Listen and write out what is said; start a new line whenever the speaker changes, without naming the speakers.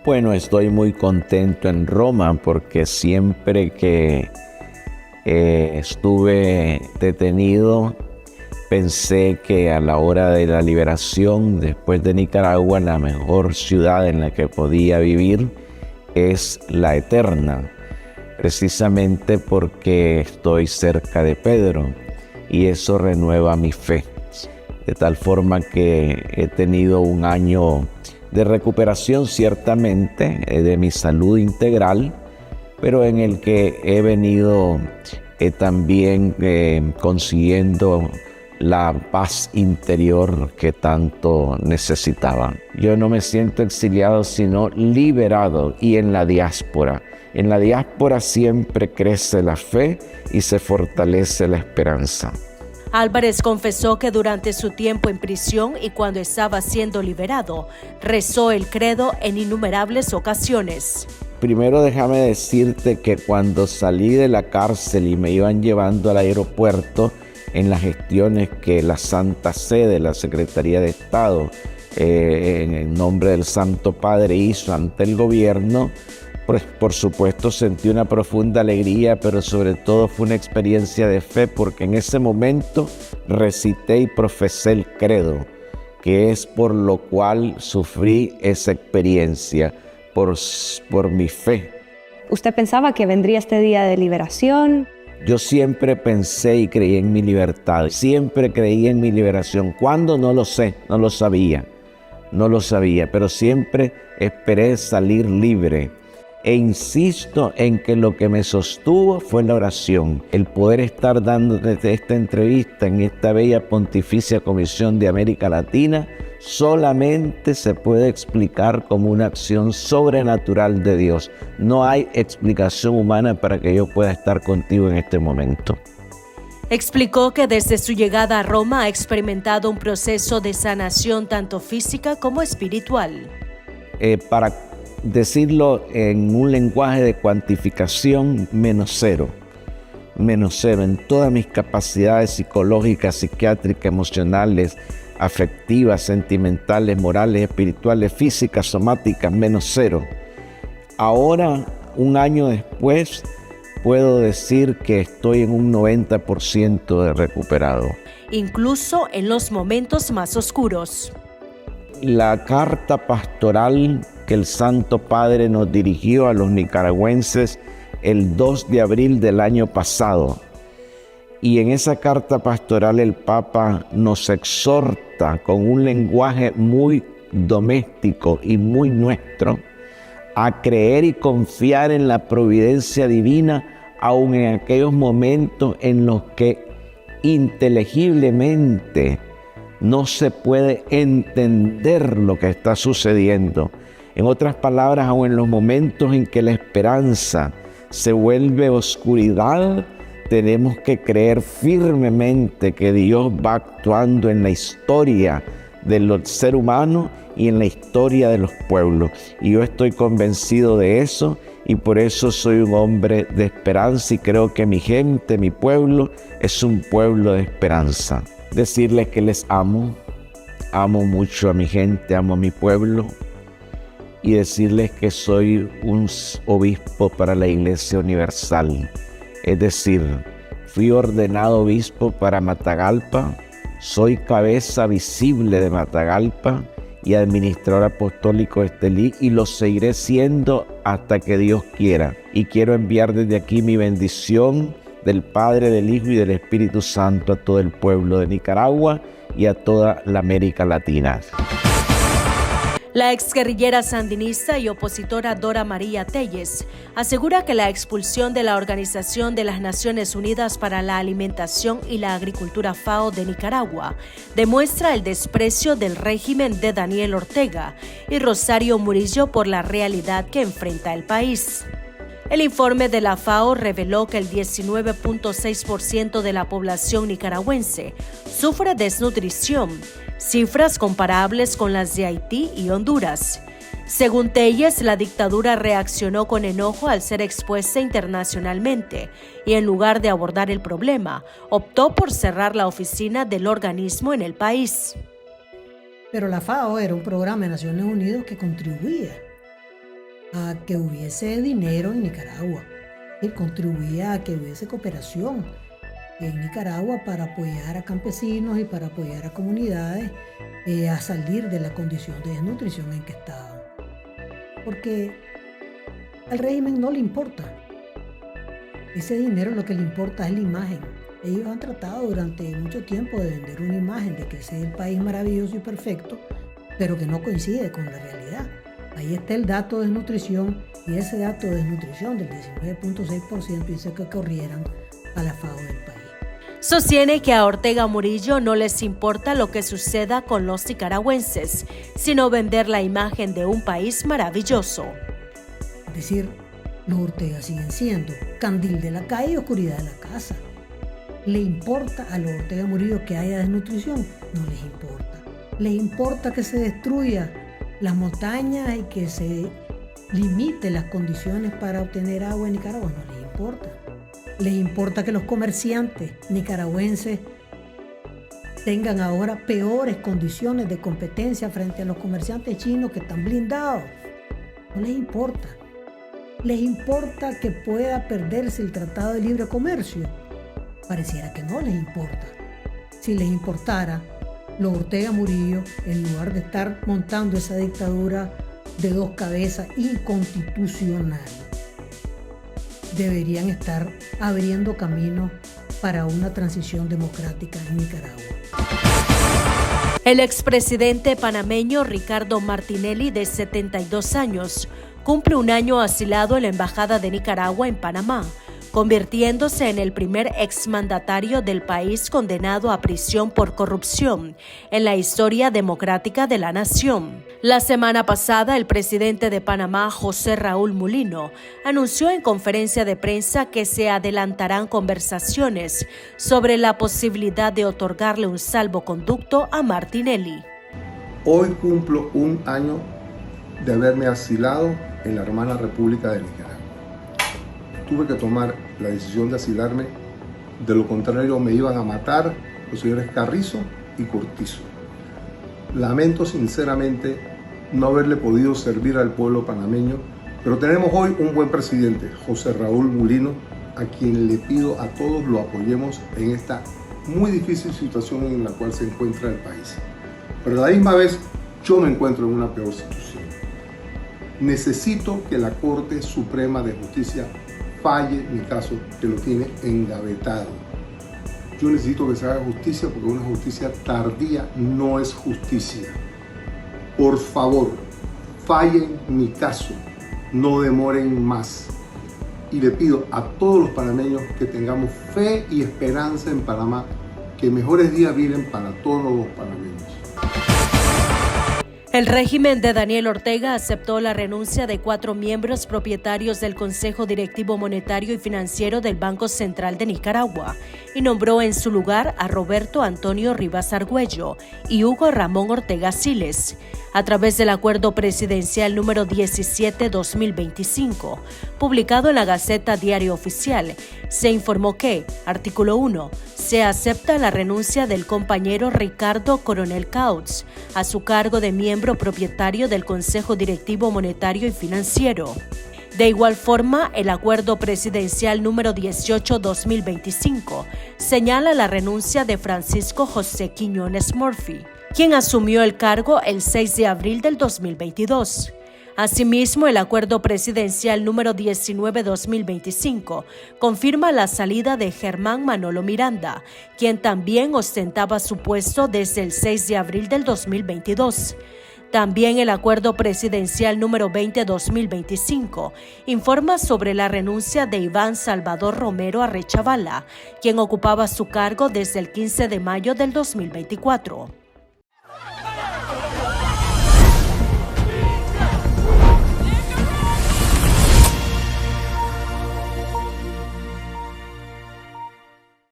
Bueno, estoy muy contento en Roma porque siempre que estuve detenido pensé que a la hora de la liberación, después de Nicaragua, la mejor ciudad en la que podía vivir es la eterna, precisamente porque estoy cerca de Pedro y eso renueva mi fe. De tal forma que he tenido un año de recuperación ciertamente de mi salud integral, pero en el que he venido también consiguiendo la paz interior que tanto necesitaba. Yo no me siento exiliado, sino liberado, y en la diáspora. En la diáspora siempre crece la fe y se fortalece la esperanza.
Álvarez confesó que durante su tiempo en prisión y cuando estaba siendo liberado, rezó el credo en innumerables ocasiones.
Primero déjame decirte que cuando salí de la cárcel y me iban llevando al aeropuerto, en las gestiones que la Santa Sede, la Secretaría de Estado, en el nombre del Santo Padre hizo ante el gobierno, pues por supuesto sentí una profunda alegría, pero sobre todo fue una experiencia de fe, porque en ese momento recité y profesé el credo, que es por lo cual sufrí esa experiencia, por mi fe.
¿Usted pensaba que vendría este día de liberación?
Yo siempre pensé y creí en mi libertad, siempre creí en mi liberación. ¿Cuándo? No lo sé, no lo sabía, pero siempre esperé salir libre. E insisto en que lo que me sostuvo fue la oración, el poder estar dando desde esta entrevista en esta bella Pontificia Comisión de América Latina, solamente se puede explicar como una acción sobrenatural de Dios. No hay explicación humana para que yo pueda estar contigo en este momento.
Explicó que desde su llegada a Roma ha experimentado un proceso de sanación tanto física como espiritual.
Para decirlo en un lenguaje de cuantificación, -0. -0 en todas mis capacidades psicológicas, psiquiátricas, emocionales, afectivas, sentimentales, morales, espirituales, físicas, somáticas, -0. Ahora, un año después, puedo decir que estoy en un 90% de recuperado.
Incluso en los momentos más oscuros.
La carta pastoral que el Santo Padre nos dirigió a los nicaragüenses el 2 de abril del año pasado. Y en esa carta pastoral el Papa nos exhorta con un lenguaje muy doméstico y muy nuestro a creer y confiar en la providencia divina, aun en aquellos momentos en los que inteligiblemente no se puede entender lo que está sucediendo. En otras palabras, aun en los momentos en que la esperanza se vuelve oscuridad, tenemos que creer firmemente que Dios va actuando en la historia del ser humano y en la historia de los pueblos. Y yo estoy convencido de eso, y por eso soy un hombre de esperanza, y creo que mi gente, mi pueblo, es un pueblo de esperanza. Decirles que les amo mucho a mi gente, amo a mi pueblo, y decirles que soy un obispo para la Iglesia Universal. Es decir, fui ordenado obispo para Matagalpa, soy cabeza visible de Matagalpa y administrador apostólico de Estelí, y lo seguiré siendo hasta que Dios quiera. Y quiero enviar desde aquí mi bendición del Padre, del Hijo y del Espíritu Santo a todo el pueblo de Nicaragua y a toda la América Latina.
La exguerrillera sandinista y opositora Dora María Telles asegura que la expulsión de la Organización de las Naciones Unidas para la Alimentación y la Agricultura FAO de Nicaragua demuestra el desprecio del régimen de Daniel Ortega y Rosario Murillo por la realidad que enfrenta el país. El informe de la FAO reveló que el 19.6% de la población nicaragüense sufre desnutrición, cifras comparables con las de Haití y Honduras. Según Telles, la dictadura reaccionó con enojo al ser expuesta internacionalmente y en lugar de abordar el problema, optó por cerrar la oficina del organismo en el país.
Pero la FAO era un programa de Naciones Unidas que contribuía a que hubiese dinero en Nicaragua y contribuía a que hubiese cooperación en Nicaragua para apoyar a campesinos y para apoyar a comunidades a salir de la condición de desnutrición en que estaban. Porque al régimen no le importa. Ese dinero lo que le importa es la imagen. Ellos han tratado durante mucho tiempo de vender una imagen de que ese es el país maravilloso y perfecto, pero que no coincide con la realidad. Ahí está el dato de desnutrición y ese dato de desnutrición del 19.6% hizo que corrieran a la FAO del país.
Sostiene que a Ortega Murillo no les importa lo que suceda con los nicaragüenses, sino vender la imagen de un país maravilloso.
Es decir, los Ortega siguen siendo candil de la calle y oscuridad de la casa. ¿Le importa a los Ortega Murillo que haya desnutrición? No les importa. ¿Les importa que se destruya las montañas y que se limite las condiciones para obtener agua en Nicaragua? No les importa. ¿Les importa que los comerciantes nicaragüenses tengan ahora peores condiciones de competencia frente a los comerciantes chinos que están blindados? No les importa. ¿Les importa que pueda perderse el Tratado de Libre Comercio? Pareciera que no les importa. Si les importara, los Ortega Murillo, en lugar de estar montando esa dictadura de dos cabezas inconstitucional, deberían estar abriendo camino para una transición democrática en Nicaragua.
El expresidente panameño Ricardo Martinelli, de 72 años, cumple un año asilado en la Embajada de Nicaragua en Panamá, convirtiéndose en el primer exmandatario del país condenado a prisión por corrupción en la historia democrática de la nación. La semana pasada, el presidente de Panamá, José Raúl Mulino, anunció en conferencia de prensa que se adelantarán conversaciones sobre la posibilidad de otorgarle un salvoconducto a Martinelli.
Hoy cumplo un año de haberme asilado en la hermana República de Nicaragua. Tuve que tomar la decisión de asilarme, de lo contrario me iban a matar los señores Carrizo y Cortizo. Lamento sinceramente no haberle podido servir al pueblo panameño, pero tenemos hoy un buen presidente, José Raúl Mulino, a quien le pido a todos lo apoyemos en esta muy difícil situación en la cual se encuentra el país. Pero a la misma vez yo me encuentro en una peor situación. Necesito que la Corte Suprema de Justicia falle mi caso, que lo tiene engavetado. Yo necesito que se haga justicia porque una justicia tardía no es justicia. Por favor, fallen mi caso, no demoren más. Y le pido a todos los panameños que tengamos fe y esperanza en Panamá, que mejores días vienen para todos los panameños.
El régimen de Daniel Ortega aceptó la renuncia de 4 miembros propietarios del Consejo Directivo Monetario y Financiero del Banco Central de Nicaragua y nombró en su lugar a Roberto Antonio Rivas Argüello y Hugo Ramón Ortega Siles. A través del Acuerdo Presidencial número 17/2025, publicado en la Gaceta Diario Oficial, se informó que, artículo 1, se acepta la renuncia del compañero Ricardo Coronel Kautz a su cargo de miembro propietario del Consejo Directivo Monetario y Financiero. De igual forma, el Acuerdo Presidencial número 18/2025 señala la renuncia de Francisco José Quiñones Murphy, quien asumió el cargo el 6 de abril del 2022. Asimismo, el Acuerdo Presidencial número 19/2025 confirma la salida de Germán Manolo Miranda, quien también ostentaba su puesto desde el 6 de abril del 2022. También el Acuerdo Presidencial número 20/2025 informa sobre la renuncia de Iván Salvador Romero Arrechavala, quien ocupaba su cargo desde el 15 de mayo del 2024.